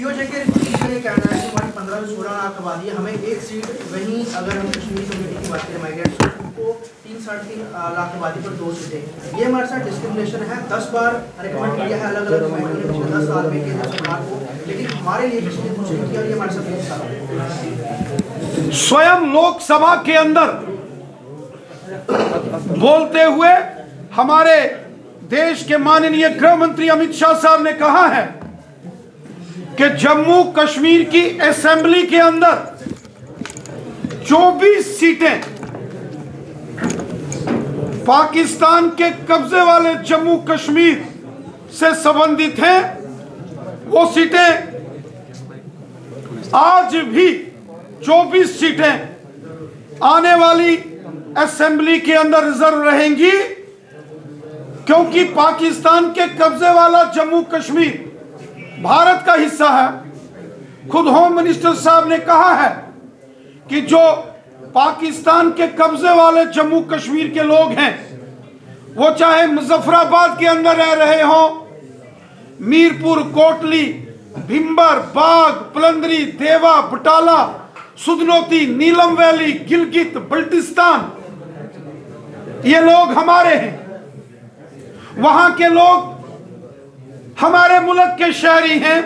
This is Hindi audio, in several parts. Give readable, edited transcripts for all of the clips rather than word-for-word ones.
पीओजे के का ये कहना है कि हमारी 15 से 16 लाख आबादी है, हमें एक सीट वहीं अगर हम कश्मीरी कम्युनिटी की बात करें माइग्रेंट्स को 3-3.5 लाख आबादी पर 2 सीटें, ये हमारे साथ डिस्क्रिमिनेशन है। 10 बार रिकमेंड किया है अलग अलग कमेटी ने पिछले 10 साल में केंद्र सरकार को, लेकिन हमारे लिए किसी ने कुछ नहीं किया और ये हमारे साथ 3 साल है। स्वयं लोकसभा के अंदर बोलते हुए हमारे देश के माननीय गृह मंत्री अमित शाह साहब ने कहा है कि जम्मू कश्मीर की असेंबली के अंदर 24 सीटें पाकिस्तान के कब्जे वाले जम्मू कश्मीर से संबंधित हैं। वो सीटें आज भी 24 सीटें आने वाली असेंबली के अंदर रिजर्व रहेंगी, क्योंकि पाकिस्तान के कब्जे वाला जम्मू कश्मीर भारत का हिस्सा है। खुद होम मिनिस्टर साहब ने कहा है कि जो पाकिस्तान के कब्जे वाले जम्मू कश्मीर के लोग हैं, वो चाहे मुजफ्फराबाद के अंदर रह रहे हों, मीरपुर, कोटली, भिंबर, बाग, पलंदरी, देवा, बटाला, सुधनोती, नीलम वैली, गिलगित, बल्टिस्तान, ये लोग हमारे हैं। वहां के लोग हमारे मुल्क के शहरी हैं।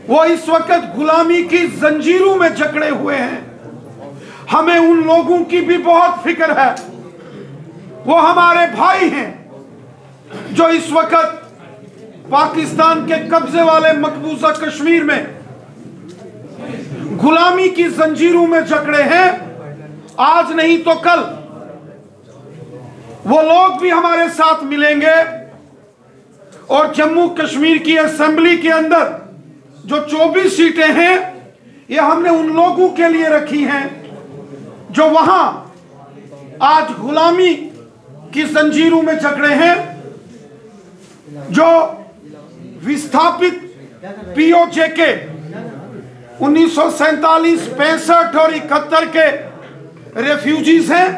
वो इस वक्त गुलामी की जंजीरों में जकड़े हुए हैं। हमें उन लोगों की भी बहुत फिक्र है। वो हमारे भाई हैं जो इस वक्त पाकिस्तान के कब्जे वाले मकबूजा कश्मीर में गुलामी की जंजीरों में जकड़े हैं। आज नहीं तो कल वो लोग भी हमारे साथ मिलेंगे और जम्मू कश्मीर की असेंबली के अंदर जो 24 सीटें हैं, ये हमने उन लोगों के लिए रखी हैं जो वहां आज गुलामी की जंजीरों में जकड़े हैं, जो विस्थापित पीओजे के 1947, 65 और 71 के रेफ्यूजीज हैं।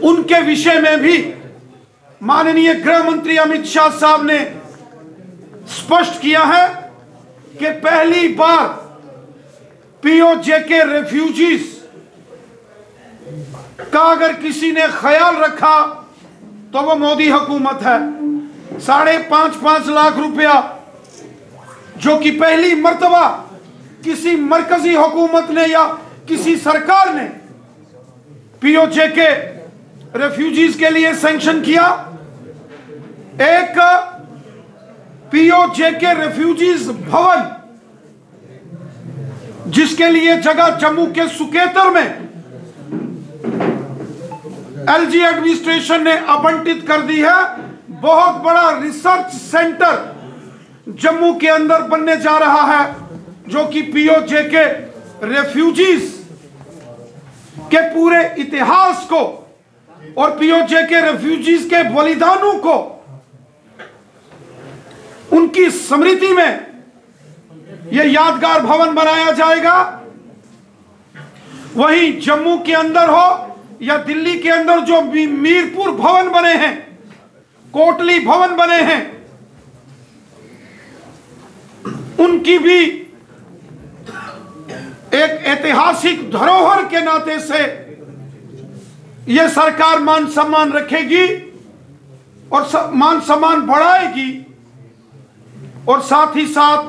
उनके विषय में भी माननीय गृह मंत्री अमित शाह साहब ने स्पष्ट किया है कि पहली बार पीओजे के रेफ्यूजीज का अगर किसी ने ख्याल रखा तो वो मोदी हुकूमत है। 5.5 लाख रुपया जो कि पहली मर्तबा किसी मरकजी हुकूमत ने या किसी सरकार ने पीओजे के रेफ्यूजीज के लिए सैंक्शन किया। एक पीओजे के रेफ्यूजीज भवन, जिसके लिए जगह जम्मू के सुकेतर में एलजी एडमिनिस्ट्रेशन ने आवंटित कर दी है। बहुत बड़ा रिसर्च सेंटर जम्मू के अंदर बनने जा रहा है, जो कि पीओजे के रेफ्यूजीज के पूरे इतिहास को और पीओजे के रेफ्यूजीज के बलिदानों को, उनकी स्मृति में यह यादगार भवन बनाया जाएगा। वहीं जम्मू के अंदर हो या दिल्ली के अंदर जो मीरपुर भवन बने हैं, कोटली भवन बने हैं, उनकी भी एक ऐतिहासिक धरोहर के नाते से यह सरकार मान सम्मान रखेगी और मान सम्मान बढ़ाएगी। और साथ ही साथ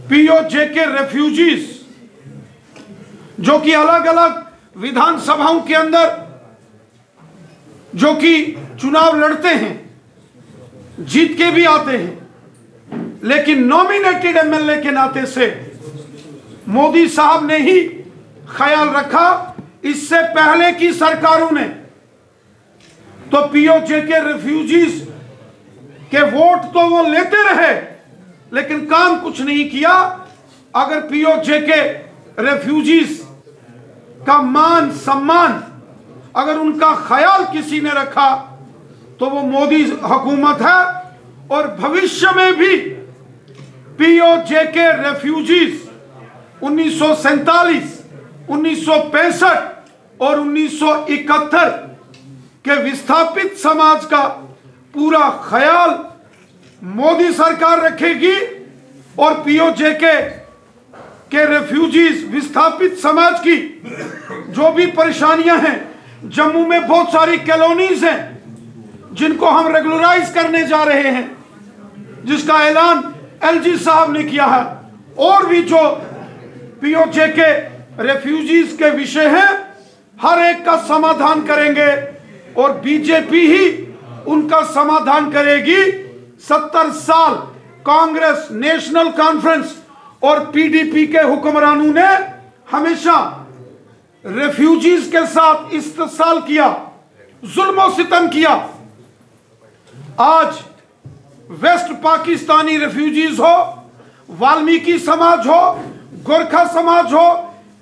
पीओजे के रेफ्यूजीज जो कि अलग अलग विधानसभाओं के अंदर जो कि चुनाव लड़ते हैं, जीत के भी आते हैं, लेकिन नॉमिनेटेड एमएलए के नाते से मोदी साहब ने ही ख्याल रखा। इससे पहले की सरकारों ने तो पीओजे के रेफ्यूजीज के वोट तो वो लेते रहे, लेकिन काम कुछ नहीं किया। अगर पीओजे के रेफ्यूजीज का मान सम्मान, अगर उनका ख्याल किसी ने रखा तो वो मोदी हुकूमत है। और भविष्य में भी पीओजे के रेफ्यूजीज 1947, 1965 और 1971 के विस्थापित समाज का पूरा ख्याल मोदी सरकार रखेगी और पीओजेके के रेफ्यूजीज विस्थापित समाज की जो भी परेशानियां हैं, जम्मू में बहुत सारी कॉलोनीज हैं जिनको हम रेगुलराइज करने जा रहे हैं, जिसका ऐलान एलजी साहब ने किया है, और भी जो पीओजेके रेफ्यूजीज के विषय हैं हर एक का समाधान करेंगे और बीजेपी ही उनका समाधान करेगी। 70 साल कांग्रेस, नेशनल कॉन्फ्रेंस और पीडीपी के हुक्मरानों ने हमेशा रेफ्यूजीज के साथ इस्तेसाल किया, जुल्म सितम किया। आज वेस्ट पाकिस्तानी रेफ्यूजीज हो, वाल्मीकि समाज हो, गोरखा समाज हो,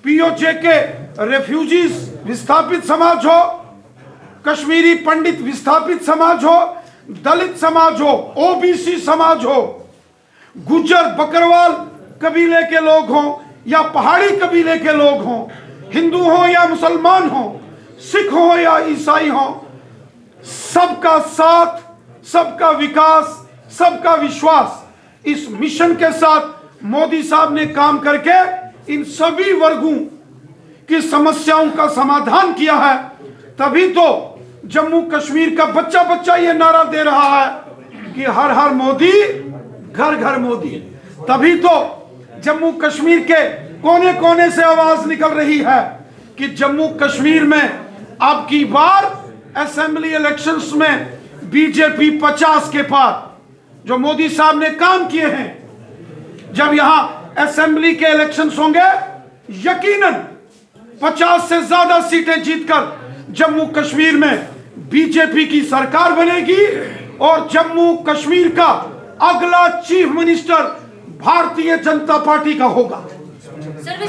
पीओजेके रेफ्यूजीज विस्थापित समाज हो, कश्मीरी पंडित विस्थापित समाज हो, दलित समाज हो, ओबीसी समाज हो, गुज्जर बकरवाल कबीले के लोग हों या पहाड़ी कबीले के लोग हों, हिंदू हों या मुसलमान हों, सिख हों या ईसाई हों, सबका साथ, सबका विकास, सबका विश्वास, इस मिशन के साथ मोदी साहब ने काम करके इन सभी वर्गों की समस्याओं का समाधान किया है। तभी तो जम्मू कश्मीर का बच्चा बच्चा ये नारा दे रहा है कि हर हर मोदी, घर घर मोदी। तभी तो जम्मू कश्मीर के कोने कोने से आवाज निकल रही है कि जम्मू कश्मीर में अब की बार असेंबली इलेक्शंस में बीजेपी 50 के पार, जो मोदी साहब ने काम किए हैं, जब यहां असेंबली के इलेक्शंस होंगे यकीनन 50 से ज्यादा सीटें जीतकर जम्मू कश्मीर में बीजेपी की सरकार बनेगी और जम्मू कश्मीर का अगला chief minister Bharatiya Janata party का होगा। सर,